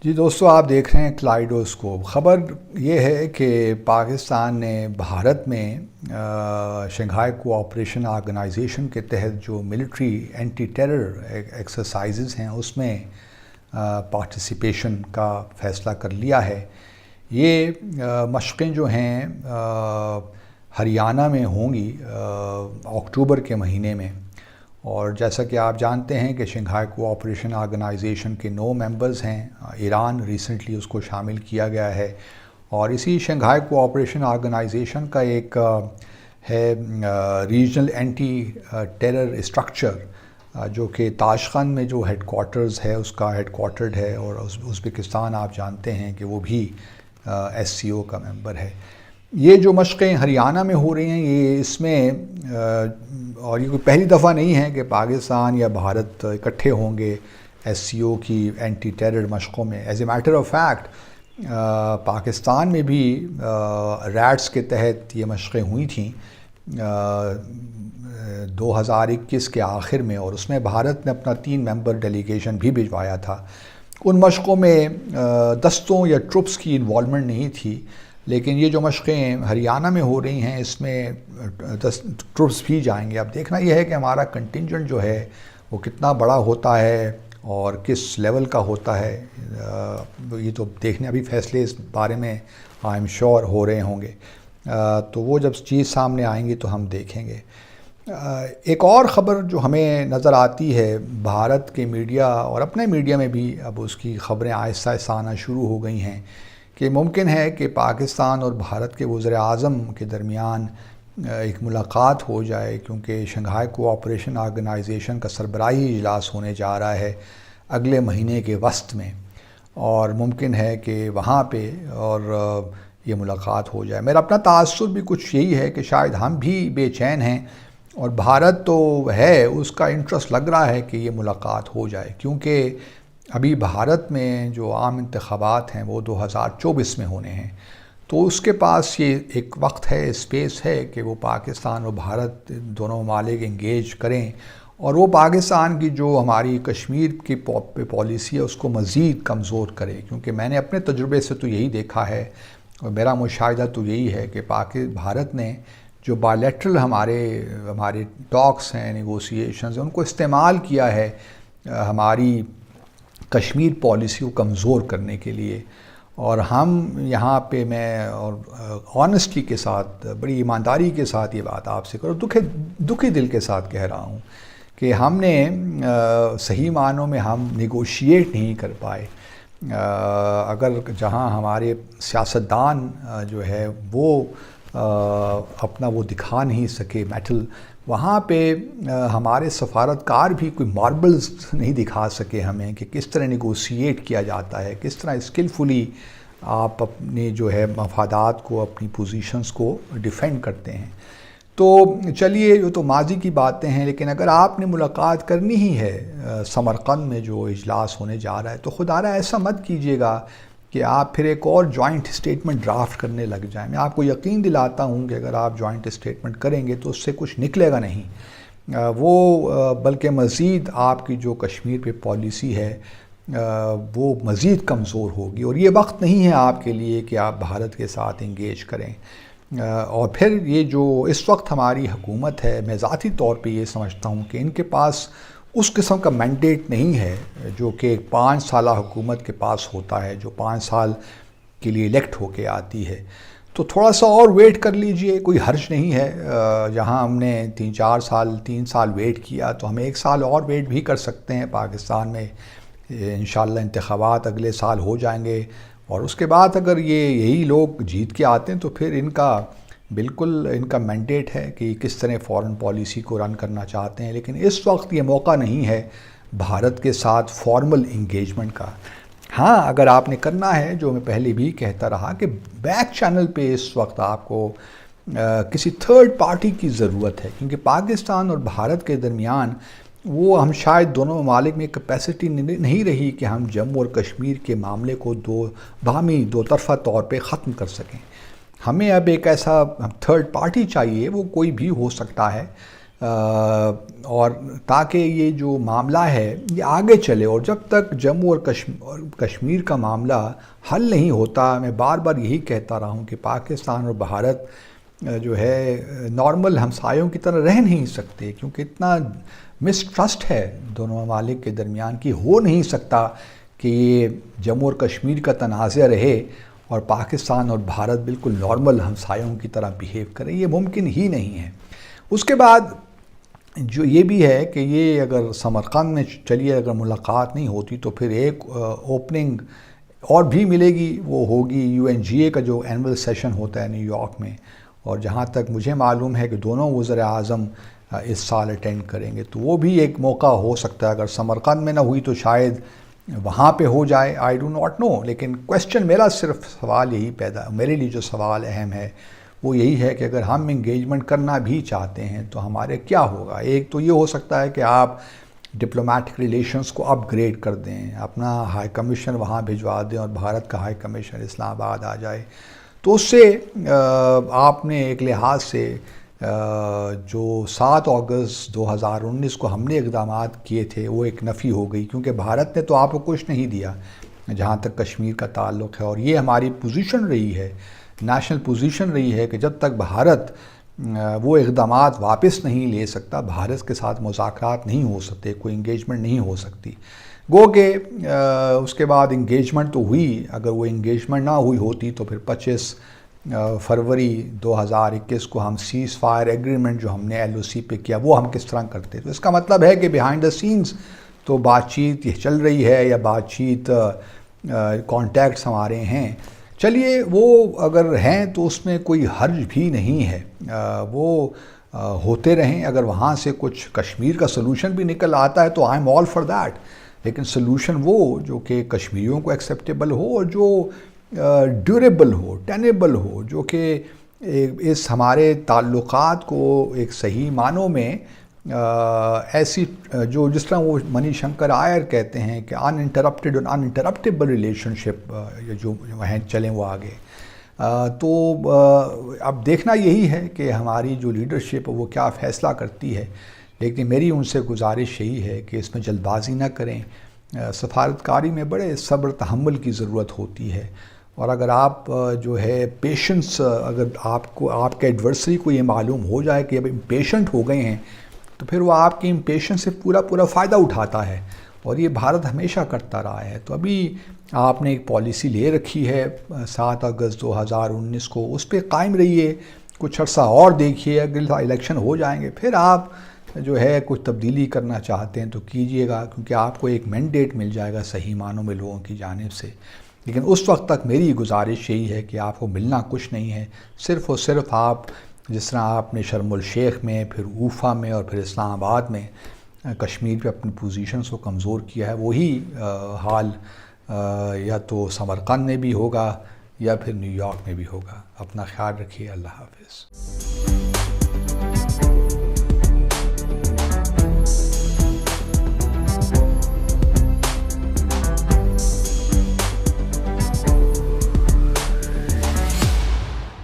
جی دوستو، آپ دیکھ رہے ہیں کلائڈوسکوپ۔ خبر یہ ہے کہ پاکستان نے بھارت میں شنگھائی کوآپریشن آرگنائزیشن کے تحت جو ملٹری اینٹی ٹیرر ایکسرسائزز ہیں اس میں پارٹیسپیشن کا فیصلہ کر لیا ہے۔ یہ مشقیں جو ہیں ہریانہ میں ہوں گی اکتوبر کے مہینے میں، اور جیسا کہ آپ جانتے ہیں کہ شنگھائی کوآپریشن آرگنائزیشن کے 9 ممبرز ہیں۔ ایران ریسنٹلی اس کو شامل کیا گیا ہے، اور اسی شنگھائی کوآپریشن آرگنائزیشن کا ایک ہے ریجنل اینٹی ٹیرر اسٹرکچر، جو کہ تاشقند میں جو ہیڈ کوارٹرز ہے اس کا ہیڈ کوارٹرڈ ہے، اور ازبکستان آپ جانتے ہیں کہ وہ بھی SCO کا ممبر ہے۔ یہ جو مشقیں ہریانہ میں ہو رہی ہیں، یہ اس میں اور یہ کوئی پہلی دفعہ نہیں ہے کہ پاکستان یا بھارت اکٹھے ہوں گے SCO کی اینٹی ٹیرر مشقوں میں۔ As a matter of fact Pakistan میں بھی ریٹس کے تحت یہ مشقیں ہوئی تھیں 2021 کے آخر میں، اور اس میں بھارت نے اپنا 3 ممبر ڈیلیگیشن بھی بھجوایا تھا۔ ان مشقوں میں دستوں یا ٹروپس کی انوالومنٹ نہیں تھی، لیکن یہ جو مشقیں ہریانہ میں ہو رہی ہیں اس میں ٹروپس بھی جائیں گے۔ اب دیکھنا یہ ہے کہ ہمارا کنٹنجنٹ جو ہے وہ کتنا بڑا ہوتا ہے اور کس لیول کا ہوتا ہے، یہ تو دیکھنے ابھی فیصلے اس بارے میں آئی ایم شور ہو رہے ہوں گے، تو وہ جب چیز سامنے آئیں گی تو ہم دیکھیں گے۔ ایک اور خبر جو ہمیں نظر آتی ہے بھارت کے میڈیا اور اپنے میڈیا میں بھی اب اس کی خبریں آہستہ آہستہ آنا شروع ہو گئی ہیں کہ ممکن ہے کہ پاکستان اور بھارت کے وزیر اعظم کے درمیان ایک ملاقات ہو جائے، کیونکہ شنگھائی کوآپریشن آرگنائزیشن کا سربراہی اجلاس ہونے جا رہا ہے اگلے مہینے کے وسط میں، اور ممکن ہے کہ وہاں پہ اور یہ ملاقات ہو جائے۔ میرا اپنا تاثر بھی کچھ یہی ہے کہ شاید ہم بھی بے چین ہیں، اور بھارت تو ہے، اس کا انٹرسٹ لگ رہا ہے کہ یہ ملاقات ہو جائے، کیونکہ ابھی بھارت میں جو عام انتخابات ہیں وہ 2024 میں ہونے ہیں، تو اس کے پاس یہ ایک وقت ہے، اسپیس ہے کہ وہ پاکستان اور بھارت دونوں ممالک انگیج کریں، اور وہ پاکستان کی جو ہماری کشمیر کی پالیسی ہے اس کو مزید کمزور کرے، کیونکہ میں نے اپنے تجربے سے تو یہی دیکھا ہے، اور میرا مشاہدہ تو یہی ہے کہ بھارت نے جو بائیلیٹرل ہمارے ٹاکس ہیں، نیگوسیشنز ہیں، ان کو استعمال کیا ہے ہماری کشمیر پالیسی کو کمزور کرنے کے لیے۔ اور ہم یہاں پہ میں اور آنیسٹی کے ساتھ، بڑی ایمانداری کے ساتھ یہ بات آپ سے کروں، دکھی دل کے ساتھ کہہ رہا ہوں کہ ہم نے صحیح معنوں میں ہم نیگوشیٹ نہیں کر پائے۔ اگر جہاں ہمارے سیاستدان جو ہے وہ اپنا وہ دکھا نہیں سکے میٹل، وہاں پہ ہمارے سفارتکار بھی کوئی ماربلز نہیں دکھا سکے ہمیں کہ کس طرح نیگوشیٹ کیا جاتا ہے، کس طرح اسکلفلی آپ اپنے جو ہے مفادات کو، اپنی پوزیشنز کو ڈیفینڈ کرتے ہیں۔ تو چلیے، یہ تو ماضی کی باتیں ہیں، لیکن اگر آپ نے ملاقات کرنی ہی ہے سمرقند میں جو اجلاس ہونے جا رہا ہے، تو خدا را ایسا مت کیجیے گا کہ آپ پھر ایک اور جوائنٹ اسٹیٹمنٹ ڈرافٹ کرنے لگ جائیں۔ میں آپ کو یقین دلاتا ہوں کہ اگر آپ جوائنٹ اسٹیٹمنٹ کریں گے تو اس سے کچھ نکلے گا نہیں، وہ بلکہ مزید آپ کی جو کشمیر پہ پالیسی ہے وہ مزید کمزور ہوگی، اور یہ وقت نہیں ہے آپ کے لیے کہ آپ بھارت کے ساتھ انگیج کریں۔ اور پھر یہ جو اس وقت ہماری حکومت ہے، میں ذاتی طور پہ یہ سمجھتا ہوں کہ ان کے پاس اس قسم کا مینڈیٹ نہیں ہے جو کہ 5 سالہ حکومت کے پاس ہوتا ہے، جو 5 سال کے لیے الیکٹ ہو کے آتی ہے۔ تو تھوڑا سا اور ویٹ کر لیجئے، کوئی حرج نہیں ہے۔ جہاں ہم نے 3 سال ویٹ کیا، تو ہم 1 سال اور ویٹ بھی کر سکتے ہیں۔ پاکستان میں انشاءاللہ انتخابات اگلے سال ہو جائیں گے، اور اس کے بعد اگر یہی لوگ جیت کے آتے ہیں تو پھر ان کا مینڈیٹ ہے کہ کس طرح فارن پالیسی کو رن کرنا چاہتے ہیں، لیکن اس وقت یہ موقع نہیں ہے بھارت کے ساتھ فارمل انگیجمنٹ کا۔ ہاں، اگر آپ نے کرنا ہے، جو میں پہلے بھی کہتا رہا کہ بیک چینل پہ اس وقت آپ کو کسی تھرڈ پارٹی کی ضرورت ہے، کیونکہ پاکستان اور بھارت کے درمیان وہ ہم شاید دونوں ممالک میں کیپیسٹی نہیں رہی کہ ہم جموں اور کشمیر کے معاملے کو باہمی دو طرفہ طور پہ ختم کر سکیں۔ ہمیں اب ایک ایسا تھرڈ پارٹی چاہیے، وہ کوئی بھی ہو سکتا ہے، اور تاکہ یہ جو معاملہ ہے یہ آگے چلے، اور جب تک جموں اور کشمیر کا معاملہ حل نہیں ہوتا، میں بار بار یہی کہتا رہا ہوں کہ پاکستان اور بھارت جو ہے نارمل ہمسایوں کی طرح رہ نہیں سکتے، کیونکہ اتنا مسٹرسٹ ہے دونوں ممالک کے درمیان کہ ہو نہیں سکتا کہ یہ جموں اور کشمیر کا تنازع رہے اور پاکستان اور بھارت بالکل نارمل ہمسایوں کی طرح بیہیو کریں، یہ ممکن ہی نہیں ہے۔ اس کے بعد جو یہ بھی ہے کہ یہ اگر سمرقند میں چلیے اگر ملاقات نہیں ہوتی تو پھر ایک اوپننگ اور بھی ملے گی، وہ ہوگی UNGA کا جو اینول سیشن ہوتا ہے نیو یارک میں، اور جہاں تک مجھے معلوم ہے کہ دونوں وزراء اعظم اس سال اٹینڈ کریں گے، تو وہ بھی ایک موقع ہو سکتا ہے۔ اگر سمرقند میں نہ ہوئی تو شاید وہاں پہ ہو جائے، آئی ڈو ناٹ نو، لیکن کویسچن میرا صرف سوال یہی میرے لیے جو سوال اہم ہے وہ یہی ہے کہ اگر ہم انگیجمنٹ کرنا بھی چاہتے ہیں تو ہمارے کیا ہوگا۔ ایک تو یہ ہو سکتا ہے کہ آپ ڈپلومیٹک ریلیشنز کو اپ گریڈ کر دیں، اپنا ہائی کمیشن وہاں بھجوا دیں اور بھارت کا ہائی کمیشن اسلام آباد آ جائے، تو اس سے آپ نے ایک لحاظ سے جو 7 اگست 2019 کو ہم نے اقدامات کیے تھے وہ ایک نفی ہو گئی، کیونکہ بھارت نے تو آپ کو کچھ نہیں دیا جہاں تک کشمیر کا تعلق ہے، اور یہ ہماری پوزیشن رہی ہے، نیشنل پوزیشن رہی ہے کہ جب تک بھارت وہ اقدامات واپس نہیں لے سکتا، بھارت کے ساتھ مذاکرات نہیں ہو سکتے، کوئی انگیجمنٹ نہیں ہو سکتی۔ گو کہ اس کے بعد انگیجمنٹ تو ہوئی، اگر وہ انگیجمنٹ نہ ہوئی ہوتی تو پھر 25 فروری 2021 کو ہم سیز فائر ایگریمنٹ جو ہم نے LOC پہ کیا وہ ہم کس طرح کرتے، تو اس کا مطلب ہے کہ بیہائنڈ دا سینز تو بات چیت یہ چل رہی ہے، یا بات چیت کانٹیکٹس ہمارے ہیں۔ چلیے وہ اگر ہیں تو اس میں کوئی حرج بھی نہیں ہے، وہ ہوتے رہیں، اگر وہاں سے کچھ کشمیر کا سلوشن بھی نکل آتا ہے تو I am all for that, لیکن سلوشن وہ جو کہ کشمیریوں کو ایکسیپٹیبل ہو اور جو ڈیوریبل ہو، ٹینیبل ہو، جو کہ اس ہمارے تعلقات کو ایک صحیح معنوں میں ایسی جو جس طرح وہ منی شنکر آئر کہتے ہیں کہ ان انٹرپٹیڈ اور ان انٹرپٹیبل ریلیشن شپ جو ہیں چلیں وہ آگے۔ تو اب دیکھنا یہی ہے کہ ہماری جو لیڈرشپ وہ کیا فیصلہ کرتی ہے، لیکن میری ان سے گزارش یہی ہے کہ اس میں جلد بازی نہ کریں۔ سفارتکاری میں بڑے صبر تحمل کی ضرورت ہوتی ہے، اور اگر آپ جو ہے پیشنس، اگر آپ کے ایڈورسری کو یہ معلوم ہو جائے کہ اب امپیشنٹ ہو گئے ہیں تو پھر وہ آپ کی امپیشنس سے پورا فائدہ اٹھاتا ہے، اور یہ بھارت ہمیشہ کرتا رہا ہے۔ تو ابھی آپ نے ایک پالیسی لے رکھی ہے 7 اگست 2019 کو، اس پہ قائم رہیے، کچھ عرصہ اور دیکھیے، اگر الیکشن ہو جائیں گے پھر آپ جو ہے کچھ تبدیلی کرنا چاہتے ہیں تو کیجئے گا، کیونکہ آپ کو ایک مینڈیٹ مل جائے گا صحیح معنوں میں لوگوں کی جانب سے۔ لیکن اس وقت تک میری گزارش یہی ہے کہ آپ کو ملنا کچھ نہیں ہے، صرف اور صرف آپ جس طرح آپ نے شرم الشیخ میں، پھر اوفا میں اور پھر اسلام آباد میں کشمیر پہ اپنی پوزیشنز کو کمزور کیا ہے، وہی حال یا تو سمرقند میں بھی ہوگا یا پھر نیو یارک میں بھی ہوگا۔ اپنا خیال رکھیے، اللہ حافظ۔